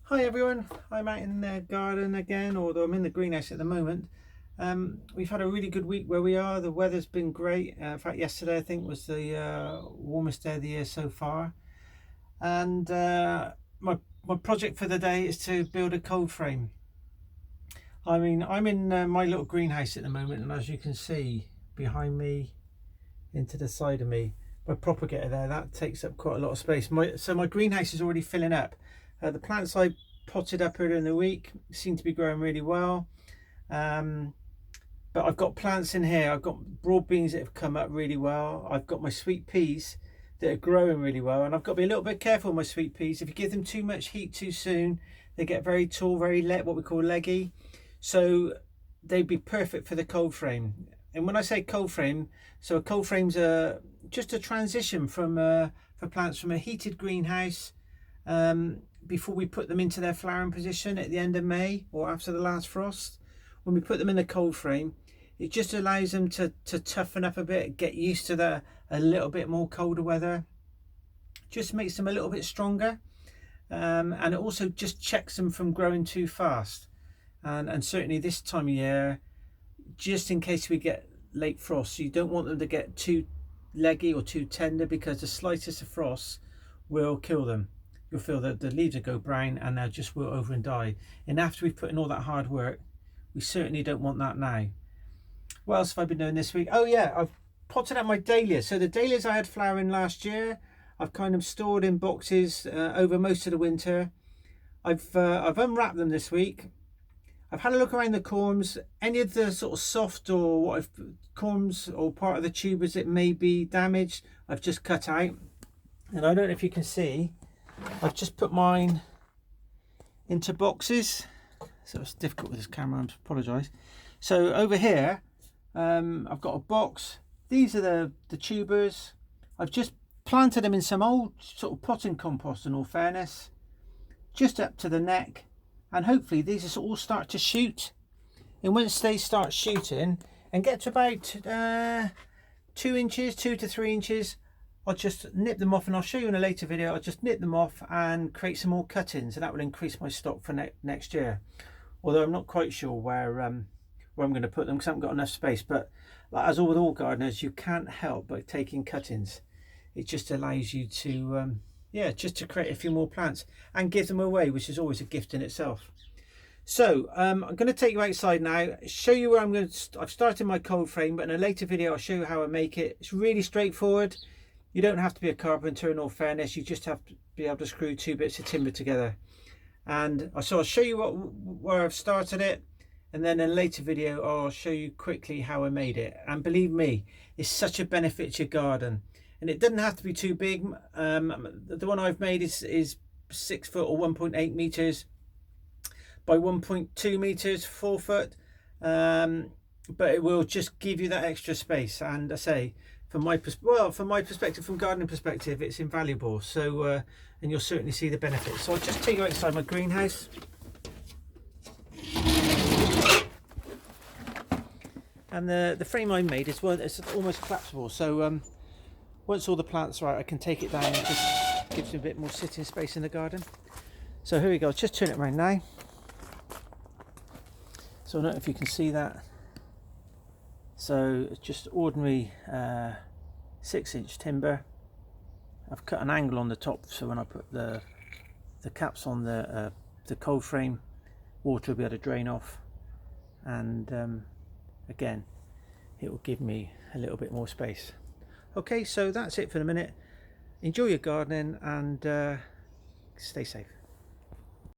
Hi everyone, I'm out in the garden again, although I'm in the greenhouse at the moment. We've had a really good week where we are. The weather's been great. In fact, yesterday I think was the warmest day of the year so far. And my project for the day is to build a cold frame. I'm in my little greenhouse at the moment, and as you can see behind me, into the side of me, my propagator there, that takes up quite a lot of space. My greenhouse is already filling up. The plants I potted up earlier in the week seem to be growing really well. Um, but I've got plants in here. I've got broad beans that have come up really well. I've got my sweet peas that are growing really well, and I've got to be a little bit careful with my sweet peas. If you give them too much heat too soon, they get very tall, what we call leggy. So they'd be perfect for the cold frame. And when I say cold frame, so a cold frame's just a transition from for plants from a heated greenhouse before we put them into their flowering position at the end of May or after the last frost. When we put them in the cold frame, it just allows them to toughen up a bit, get used to a little bit more colder weather. Just makes them a little bit stronger, and it also just checks them from growing too fast. And certainly this time of year, just in case we get late frost, you don't want them to get too leggy or too tender, because the slightest of frost will kill them. You'll feel that the leaves will go brown and they'll just wilt over and die. And after we've put in all that hard work, we certainly don't want that now. What else have I been doing this week? Oh yeah, I've potted out my dahlias. So the dahlias I had flowering last year, I've kind of stored in boxes over most of the winter. I've unwrapped them this week. I've had a look around the corms. Any of the sort of soft or corms or part of the tubers that may be damaged, I've just cut out. And I don't know if you can see, I've just put mine into boxes. So it's difficult with this camera, I apologise. So over here, I've got a box. These are the tubers. I've just planted them in some old sort of potting compost, in all fairness, just up to the neck. And hopefully these will all start to shoot. And once they start shooting and get to about 2 inches, 2 to 3 inches, I'll just nip them off, and I'll show you in a later video. I'll just nip them off and create some more cuttings, and that will increase my stock for next year. Although I'm not quite sure where I'm going to put them, because I haven't got enough space. But like, as with all gardeners, you can't help but taking cuttings. It just allows you to just to create a few more plants and give them away, which is always a gift in itself. So I'm going to take you outside now, show you where I've started my cold frame, but in a later video I'll show you how I make it. It's really straightforward. You don't have to be a carpenter, in all fairness. You just have to be able to screw 2 bits of timber together. And so I'll show you where I've started it, and then in a later video I'll show you quickly how I made it. And believe me, it's such a benefit to your garden. And it doesn't have to be too big. The one I've made is 6 foot or 1.8 meters by 1.2 meters, 4 foot. But it will just give you that extra space. And I say, from my perspective, from gardening perspective, it's invaluable. So and you'll certainly see the benefits. So I'll just take you outside my greenhouse. And the frame I made is it's almost collapsible. So once all the plants are out, I can take it down and just gives me a bit more sitting space in the garden. So here we go. Just turn it around now. So I don't know if you can see that. So it's just ordinary 6-inch timber. I've cut an angle on the top, so when I put the caps on the cold frame, water will be able to drain off, and again, it will give me a little bit more space. Okay, so that's it for the minute. Enjoy your gardening and stay safe.